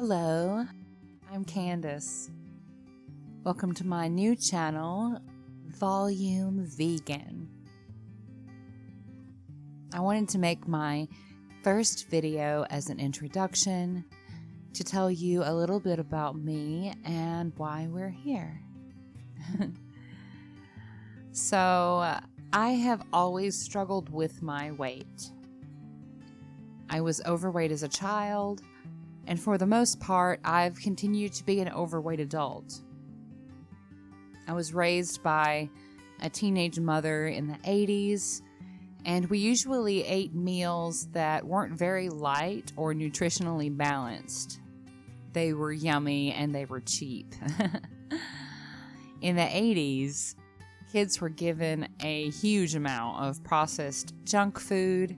Hello, I'm Candace. Welcome to my new channel, Volume Vegan. I wanted to make my first video as an introduction to tell you a little bit about me and why we're here. So, I have always struggled with my weight. I was overweight as a child, and for the most part, I've continued to be an overweight adult. I was raised by a teenage mother in the 80s, and we usually ate meals that weren't very light or nutritionally balanced. They were yummy and they were cheap. In the 80s, kids were given a huge amount of processed junk food,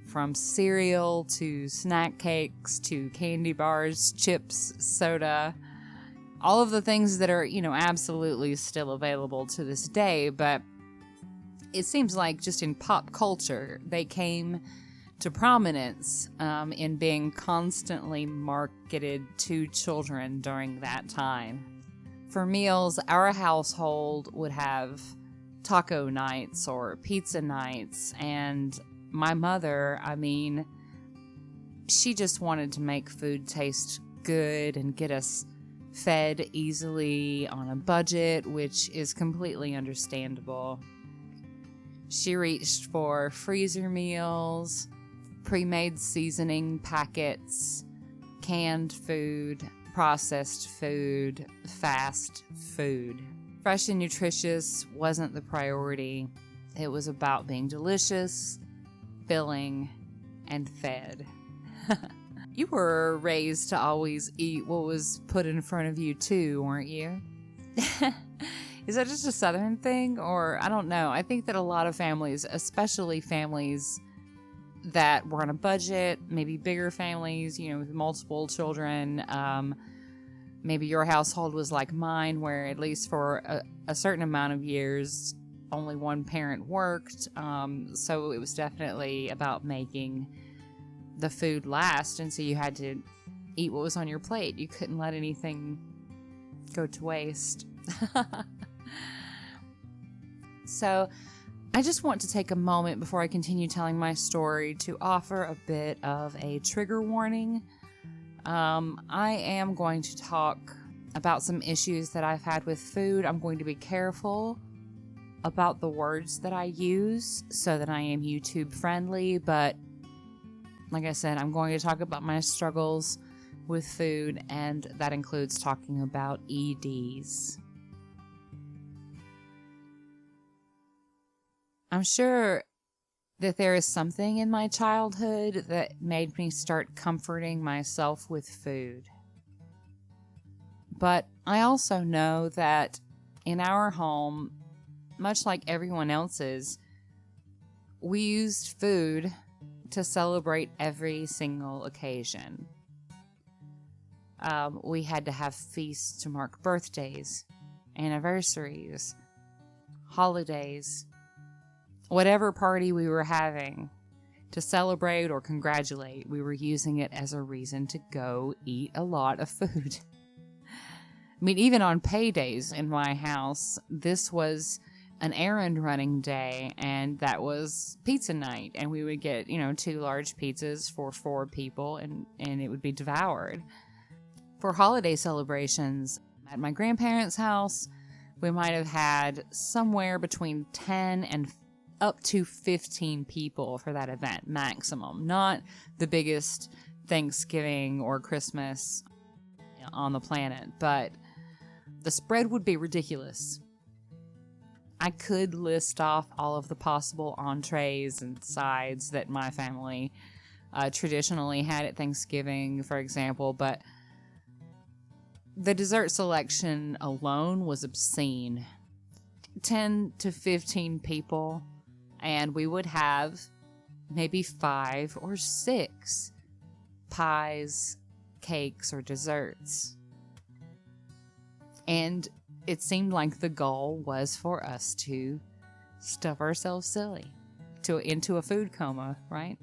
from cereal to snack cakes to candy bars, chips, soda, all of the things that are, absolutely still available to this day. But it seems like just in pop culture, they came to prominence in being constantly marketed to children during that time. For meals, our household would have taco nights or pizza nights, and my mother, she just wanted to make food taste good and get us fed easily on a budget, which is completely understandable. She reached for freezer meals, pre-made seasoning packets, canned food, processed food, fast food. Fresh and nutritious wasn't the priority. It was about being delicious, filling, and fed. You were raised to always eat what was put in front of you too, weren't you? Is that just a Southern thing? Or I don't know. I think that a lot of families, especially families that were on a budget, maybe bigger families, with multiple children, maybe your household was like mine, where at least for a certain amount of years, only one parent worked, so it was definitely about making the food last, and so you had to eat what was on your plate. You couldn't let anything go to waste. So I just want to take a moment before I continue telling my story to offer a bit of a trigger warning. I am going to talk about some issues that I've had with food. I'm going to be careful about the words that I use so that I am YouTube friendly, but like I said, I'm going to talk about my struggles with food, and that includes talking about EDs. I'm sure that there is something in my childhood that made me start comforting myself with food. But I also know that in our home, much like everyone else's, we used food to celebrate every single occasion. We had to have feasts to mark birthdays, anniversaries, holidays, whatever party we were having to celebrate or congratulate, we were using it as a reason to go eat a lot of food. Even on paydays in my house, this was an errand running day, and that was pizza night, and we would get 2 large pizzas for 4 people, and it would be devoured. For holiday celebrations at my grandparents' house, we might have had somewhere between 10 and up to 15 people for that event maximum. Not the biggest Thanksgiving or Christmas on the planet, but the spread would be ridiculous. I could list off all of the possible entrees and sides that my family traditionally had at Thanksgiving, for example, but the dessert selection alone was obscene. 10 to 15 people, and we would have maybe 5 or 6 pies, cakes, or desserts. And it seemed like the goal was for us to stuff ourselves silly into a food coma, right?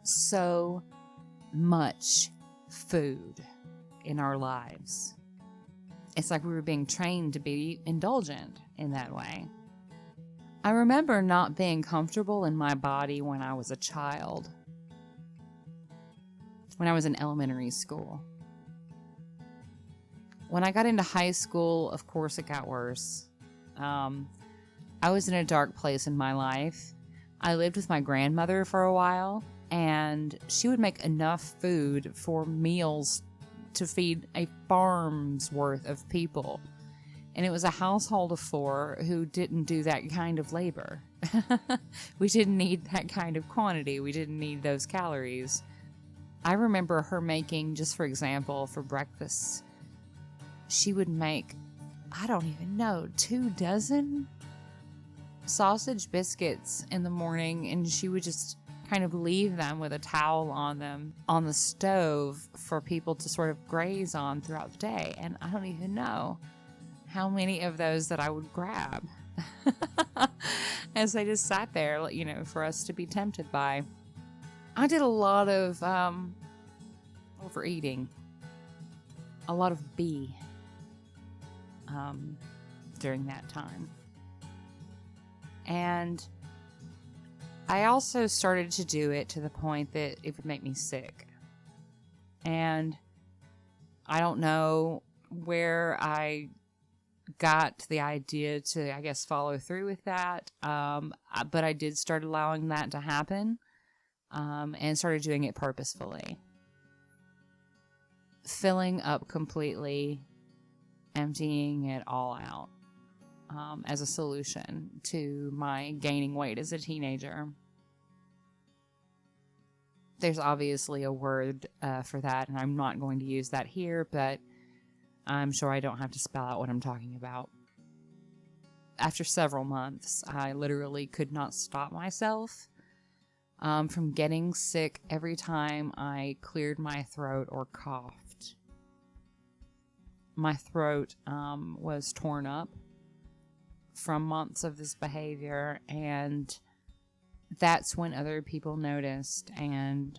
So much food in our lives. It's like we were being trained to be indulgent in that way. I remember not being comfortable in my body when I was a child, when I was in elementary school. When I got into high school, of course, it got worse. I was in a dark place in my life. I lived with my grandmother for a while, and she would make enough food for meals to feed a farm's worth of people. And it was a household of 4 who didn't do that kind of labor. We didn't need that kind of quantity. We didn't need those calories. I remember her making, just for example, for breakfast, she would make, I don't even know, 2 dozen sausage biscuits in the morning, and she would just kind of leave them with a towel on them on the stove for people to sort of graze on throughout the day. And I don't even know how many of those that I would grab as they just sat there, you know, for us to be tempted by. I did a lot of overeating, a lot of B during that time. And I also started to do it to the point that it would make me sick. And I don't know where I got the idea to, I guess, follow through with that. But I did start allowing that to happen, and started doing it purposefully. Filling up completely, emptying it all out, as a solution to my gaining weight as a teenager. There's obviously a word for that, and I'm not going to use that here, but I'm sure I don't have to spell out what I'm talking about. After several months, I literally could not stop myself from getting sick every time I cleared my throat or coughed. My throat was torn up from months of this behavior, and that's when other people noticed, and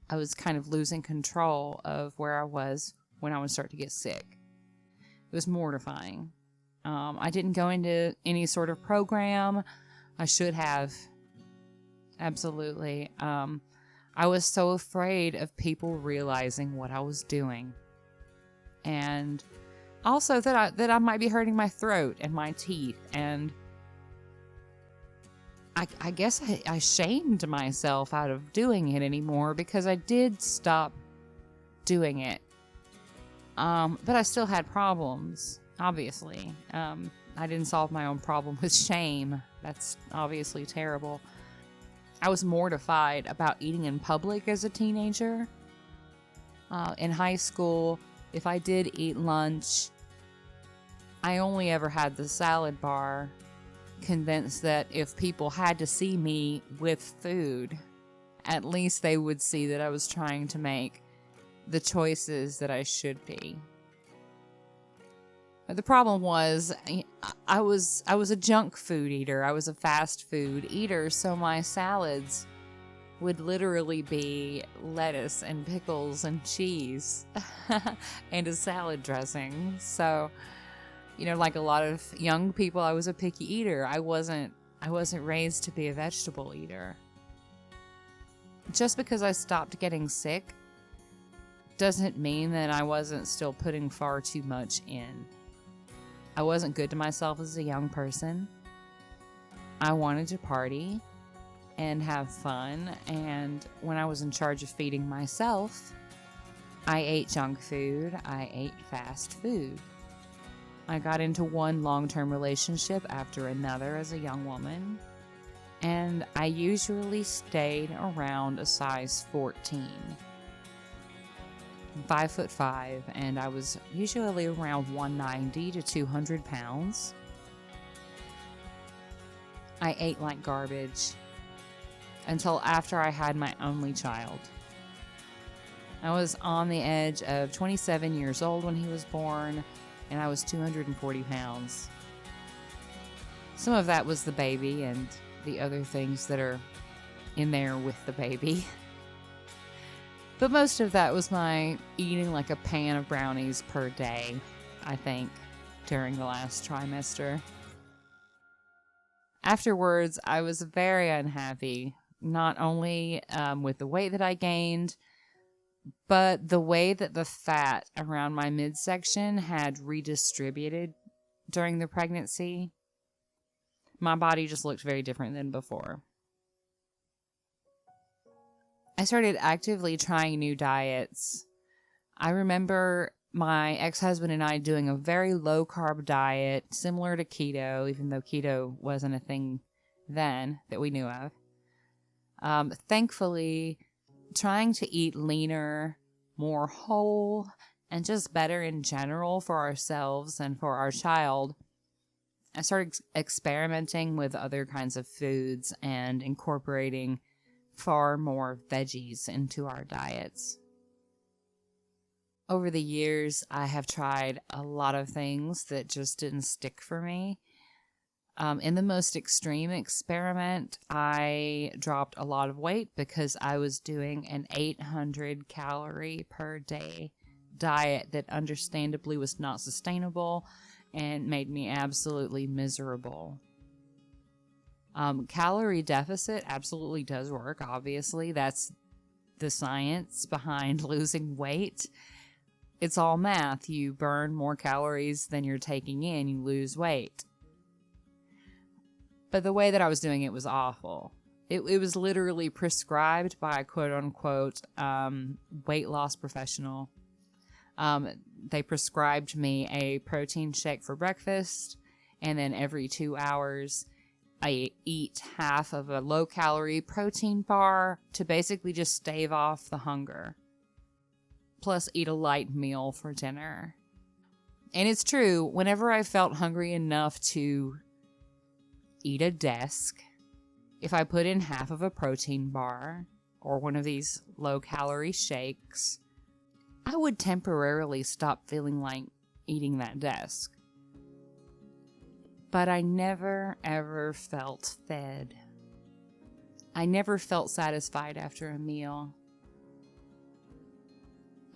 I was kind of losing control of where I was when I would start to get sick. It was mortifying. I didn't go into any sort of program. I should have. Absolutely. I was so afraid of people realizing what I was doing. And also that I might be hurting my throat and my teeth. And I guess I shamed myself out of doing it anymore, because I did stop doing it. But I still had problems, obviously. I didn't solve my own problem with shame. That's obviously terrible. I was mortified about eating in public as a teenager. In high school, if I did eat lunch, I only ever had the salad bar, convinced that if people had to see me with food, at least they would see that I was trying to make the choices that I should be. But the problem was, I was a junk food eater. I was a fast food eater, so my salads would literally be lettuce and pickles and cheese and a salad dressing. So, you know, like a lot of young people, I was a picky eater. I wasn't raised to be a vegetable eater. Just because I stopped getting sick doesn't mean that I wasn't still putting far too much in. I wasn't good to myself as a young person. I wanted to party and have fun, and when I was in charge of feeding myself, I ate junk food, I ate fast food. I got into one long-term relationship after another as a young woman, and I usually stayed around a size 14. 5'5", and I was usually around 190 to 200 pounds. I ate like garbage until after I had my only child. I was on the edge of 27 years old when he was born, and I was 240 pounds. Some of that was the baby and the other things that are in there with the baby. But most of that was my eating like a pan of brownies per day, I think, during the last trimester. Afterwards, I was very unhappy, not only with the weight that I gained, but the way that the fat around my midsection had redistributed during the pregnancy. My body just looked very different than before. I started actively trying new diets. I remember my ex-husband and I doing a very low-carb diet, similar to keto, even though keto wasn't a thing then that we knew of. Thankfully, trying to eat leaner, more whole, and just better in general for ourselves and for our child, I started experimenting with other kinds of foods and incorporating far more veggies into our diets. Over the years, I have tried a lot of things that just didn't stick for me. In the most extreme experiment, I dropped a lot of weight because I was doing an 800 calorie per day diet that understandably was not sustainable and made me absolutely miserable. Calorie deficit absolutely does work, obviously. That's the science behind losing weight. It's all math. You burn more calories than you're taking in, you lose weight. But the way that I was doing it was awful. It was literally prescribed by a quote-unquote weight loss professional. They prescribed me a protein shake for breakfast, and then every 2 hours, I eat half of a low-calorie protein bar to basically just stave off the hunger. Plus eat a light meal for dinner. And it's true, whenever I felt hungry enough to eat a desk, if I put in half of a protein bar or one of these low-calorie shakes, I would temporarily stop feeling like eating that desk. But I never, ever felt fed. I never felt satisfied after a meal.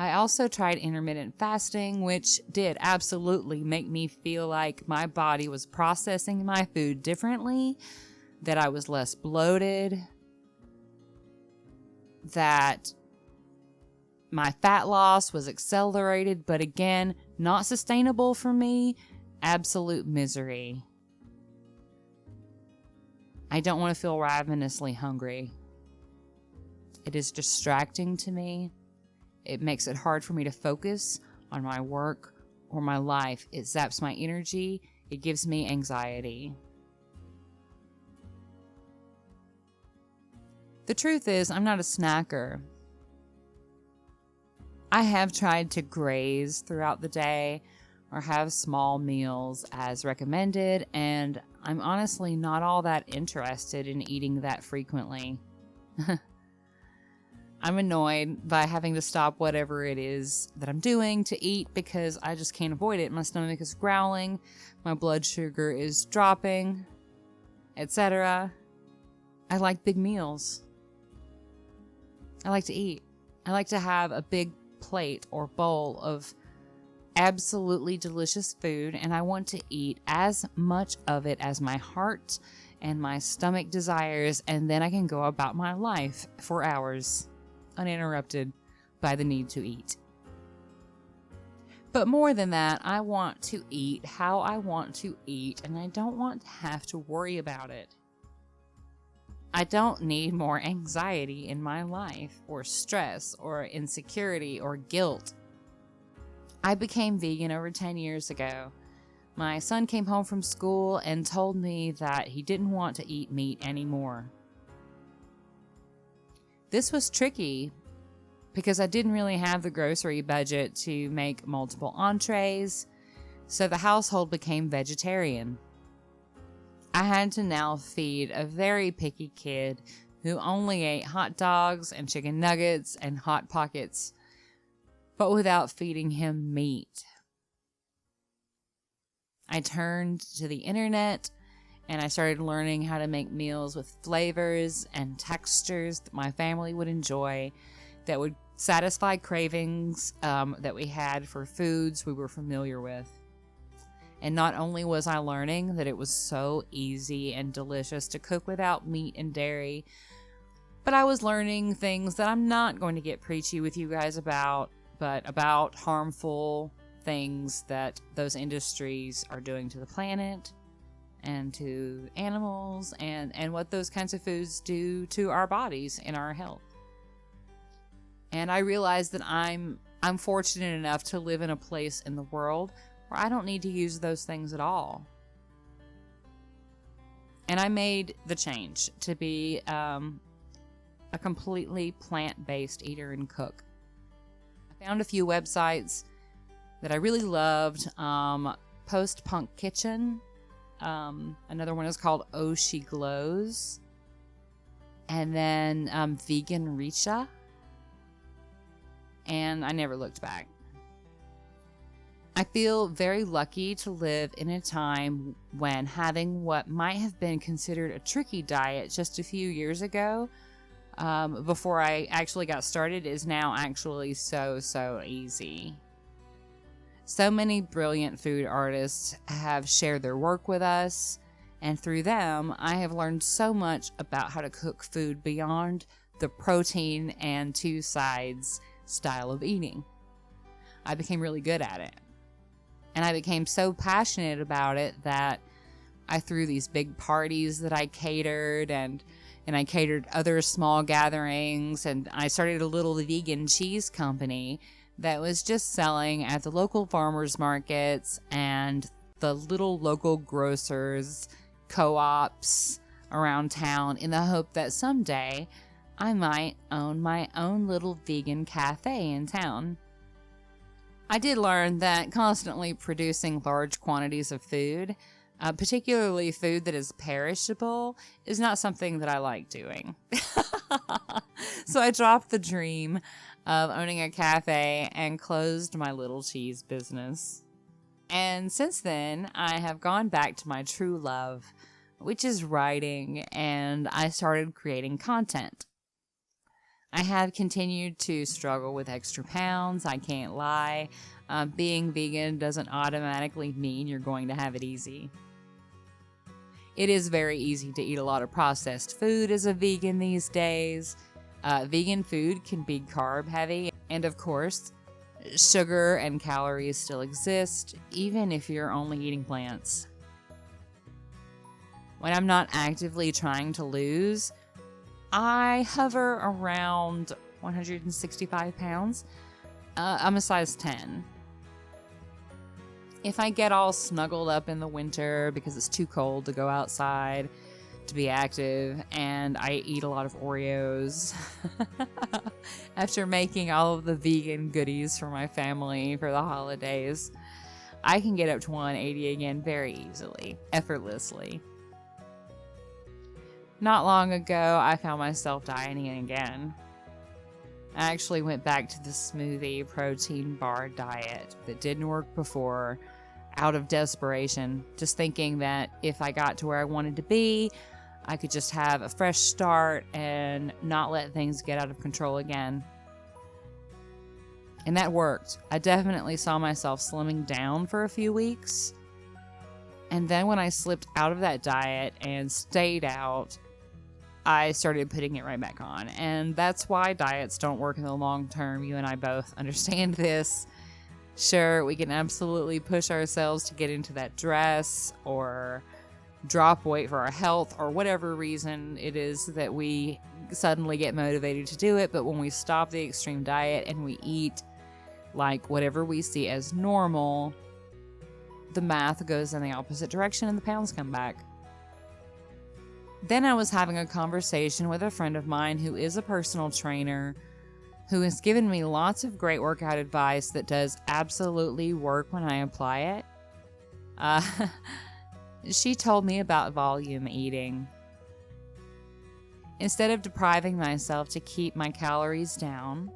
I also tried intermittent fasting, which did absolutely make me feel like my body was processing my food differently, that I was less bloated, that my fat loss was accelerated, but again, not sustainable for me, absolute misery. I don't want to feel ravenously hungry. It is distracting to me. It makes it hard for me to focus on my work or my life. It zaps my energy. It gives me anxiety. The truth is, I'm not a snacker. I have tried to graze throughout the day or have small meals as recommended, and I'm honestly not all that interested in eating that frequently. I'm annoyed by having to stop whatever it is that I'm doing to eat because I just can't avoid it. My stomach is growling, my blood sugar is dropping, etc. I like big meals. I like to eat. I like to have a big plate or bowl of absolutely delicious food, and I want to eat as much of it as my heart and my stomach desires, and then I can go about my life for hours, uninterrupted by the need to eat. But more than that, I want to eat how I want to eat, and I don't want to have to worry about it. I don't need more anxiety in my life, or stress, or insecurity, or guilt. I became vegan over 10 years ago. My son came home from school and told me that he didn't want to eat meat anymore. This was tricky because I didn't really have the grocery budget to make multiple entrees, so the household became vegetarian. I had to now feed a very picky kid who only ate hot dogs and chicken nuggets and Hot Pockets, but without feeding him meat. I turned to the internet and I started learning how to make meals with flavors and textures that my family would enjoy, that would satisfy cravings that we had for foods we were familiar with. And not only was I learning that it was so easy and delicious to cook without meat and dairy, but I was learning things that I'm not going to get preachy with you guys about, but about harmful things that those industries are doing to the planet and to animals, and what those kinds of foods do to our bodies and our health. And I realized that I'm fortunate enough to live in a place in the world where I don't need to use those things at all. And I made the change to be a completely plant-based eater and cook. I found a few websites that I really loved. Post Punk Kitchen. Another one is called Oh She Glows. And then Vegan Richa. And I never looked back. I feel very lucky to live in a time when having what might have been considered a tricky diet just a few years ago, before I actually got started, is now actually so easy. So many brilliant food artists have shared their work with us, and through them, I have learned so much about how to cook food beyond the protein and two sides style of eating. I became really good at it. And I became so passionate about it that I threw these big parties that I catered, and I catered other small gatherings, and I started a little vegan cheese company that was just selling at the local farmers markets and the little local grocers, co-ops around town, in the hope that someday I might own my own little vegan cafe in town. I did learn that constantly producing large quantities of food, particularly food that is perishable, is not something that I like doing. So I dropped the dream of owning a cafe and closed my little cheese business. And since then, I have gone back to my true love, which is writing, and I started creating content. I have continued to struggle with extra pounds, I can't lie. Being vegan doesn't automatically mean you're going to have it easy. It is very easy to eat a lot of processed food as a vegan these days. Vegan food can be carb heavy, and of course, sugar and calories still exist, even if you're only eating plants. When I'm not actively trying to lose, I hover around 165 pounds. I'm a size 10. If I get all snuggled up in the winter because it's too cold to go outside to be active, and I eat a lot of Oreos after making all of the vegan goodies for my family for the holidays, I can get up to 180 again very easily, effortlessly. Not long ago, I found myself dieting again. I actually went back to the smoothie protein bar diet that didn't work before, out of desperation, just thinking that if I got to where I wanted to be, I could just have a fresh start and not let things get out of control again. And that worked. I definitely saw myself slimming down for a few weeks. And then when I slipped out of that diet and stayed out, I started putting it right back on. And that's why diets don't work in the long term. You and I both understand this. Sure, we can absolutely push ourselves to get into that dress or drop weight for our health or whatever reason it is that we suddenly get motivated to do it. But when we stop the extreme diet and we eat like whatever we see as normal, the math goes in the opposite direction and the pounds come back. Then I was having a conversation with a friend of mine who is a personal trainer, who has given me lots of great workout advice that does absolutely work when I apply it. She told me about volume eating. Instead of depriving myself to keep my calories down,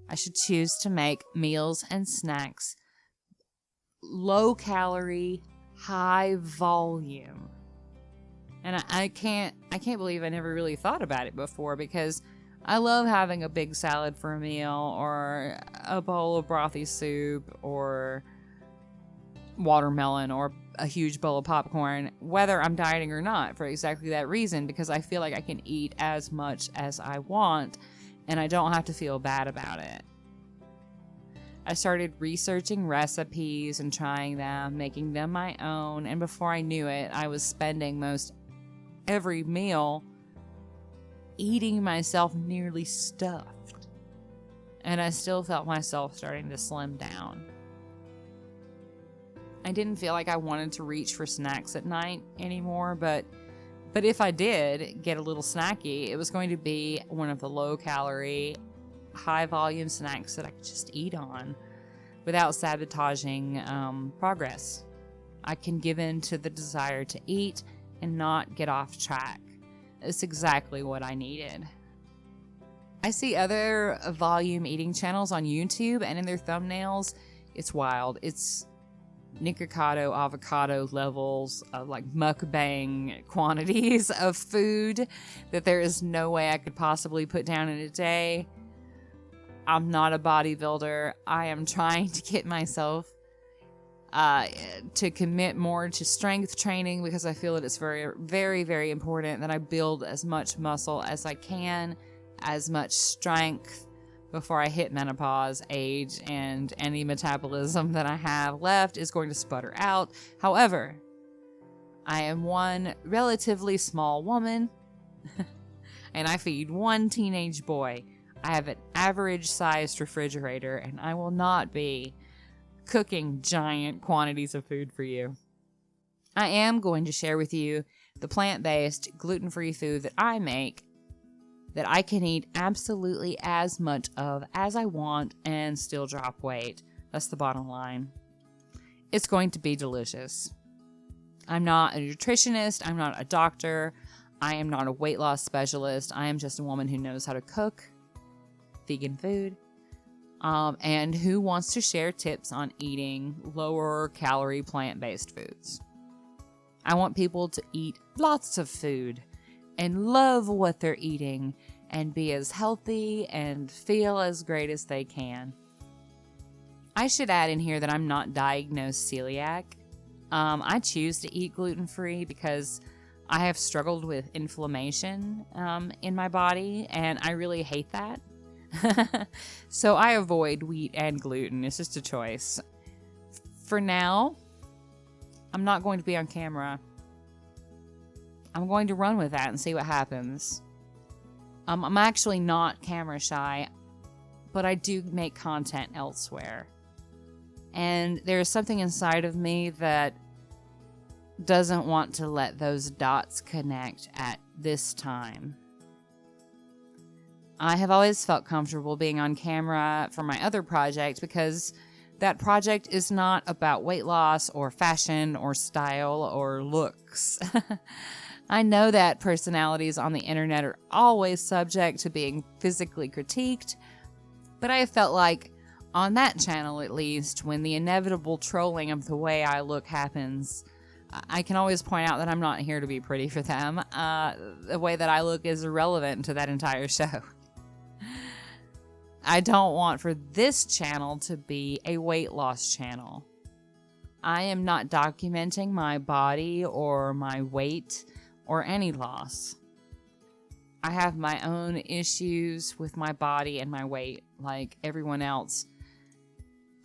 I should choose to make meals and snacks low calorie, high volume. And I can't believe I never really thought about it before, because I love having a big salad for a meal, or a bowl of brothy soup, or watermelon, or a huge bowl of popcorn, whether I'm dieting or not, for exactly that reason, because I feel like I can eat as much as I want and I don't have to feel bad about it. I started researching recipes and trying them, making them my own, and before I knew it, I was spending most every meal eating myself nearly stuffed. And I still felt myself starting to slim down. I didn't feel like I wanted to reach for snacks at night anymore, but if I did get a little snacky, it was going to be one of the low-calorie, high-volume snacks that I could just eat on without sabotaging progress. I can give in to the desire to eat and not get off track. It's exactly what I needed. I see other volume eating channels on YouTube, and in their thumbnails, it's wild. It's Nikocado avocado levels of like mukbang quantities of food that there is no way I could possibly put down in a day. I'm not a bodybuilder. I am trying to get myself to commit more to strength training, because I feel that it's very, very, very important that I build as much muscle as I can, as much strength before I hit menopause age, and any metabolism that I have left is going to sputter out. However, I am one relatively small woman and I feed one teenage boy. I have an average sized refrigerator, and I will not be cooking giant quantities of food for you. I am going to share with you the plant-based, gluten-free food that I make, that I can eat absolutely as much of as I want and still drop weight. That's the bottom line. It's going to be delicious. I'm not a nutritionist. I'm not a doctor. I am not a weight loss specialist. I am just a woman who knows how to cook vegan food, and who wants to share tips on eating lower calorie plant-based foods. I want people to eat lots of food and love what they're eating and be as healthy and feel as great as they can. I should add in here that I'm not diagnosed celiac. I choose to eat gluten-free because I have struggled with inflammation in my body, and I really hate that. So I avoid wheat and gluten. It's just a choice. For now, I'm not going to be on camera. I'm going to run with that and see what happens. I'm actually not camera shy, but I do make content elsewhere. And there's something inside of me that doesn't want to let those dots connect at this time. I have always felt comfortable being on camera for my other project because that project is not about weight loss or fashion or style or looks. I know that personalities on the internet are always subject to being physically critiqued, but I have felt like, on that channel at least, when the inevitable trolling of the way I look happens, I can always point out that I'm not here to be pretty for them. The way that I look is irrelevant to that entire show. I don't want for this channel to be a weight loss channel. I am not documenting my body or my weight or any loss. I have my own issues with my body and my weight, like everyone else.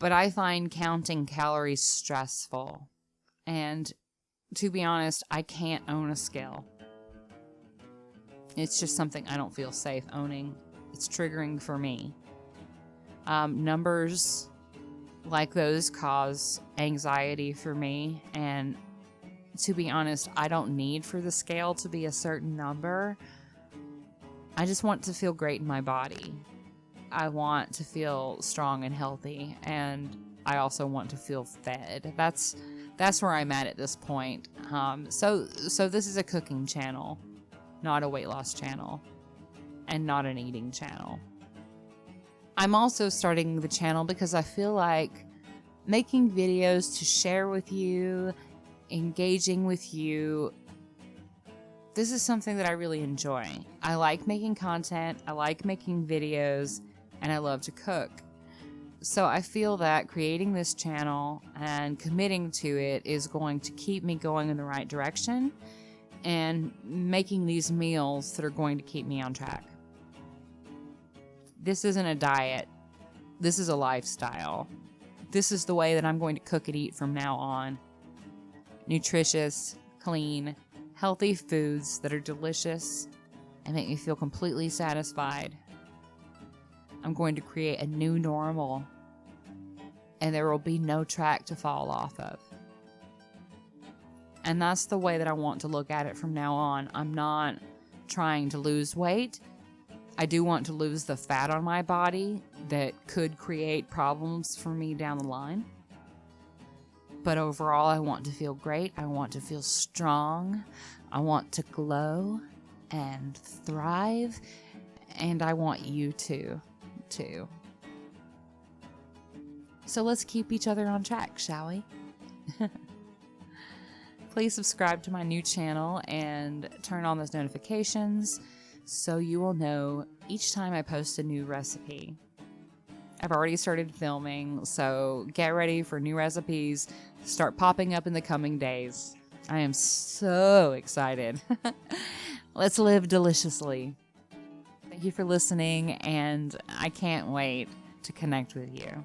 But I find counting calories stressful. And to be honest, I can't own a scale. It's just something I don't feel safe owning. It's triggering for me. Numbers like those cause anxiety for me, and to be honest, I don't need for the scale to be a certain number. I just want to feel great in my body. I want to feel strong and healthy, and I also want to feel fed. That's where I'm at this point. So this is a cooking channel, not a weight loss channel, and not an eating channel. I'm also starting the channel because I feel like making videos to share with you, engaging with you, this is something that I really enjoy. I like making content, I like making videos, and I love to cook. So I feel that creating this channel and committing to it is going to keep me going in the right direction and making these meals that are going to keep me on track. This isn't a diet. This is a lifestyle. This is the way that I'm going to cook and eat from now on. Nutritious, clean, healthy foods that are delicious and make me feel completely satisfied. I'm going to create a new normal, and there will be no track to fall off of. And that's the way that I want to look at it from now on. I'm not trying to lose weight. I do want to lose the fat on my body that could create problems for me down the line. But overall, I want to feel great. I want to feel strong. I want to glow and thrive. And I want you to, too. So let's keep each other on track, shall we? Please subscribe to my new channel and turn on those notifications so you will know each time I post a new recipe. I've already started filming, so get ready for new recipes to start popping up in the coming days. I am so excited. Let's live deliciously. Thank you for listening, and I can't wait to connect with you.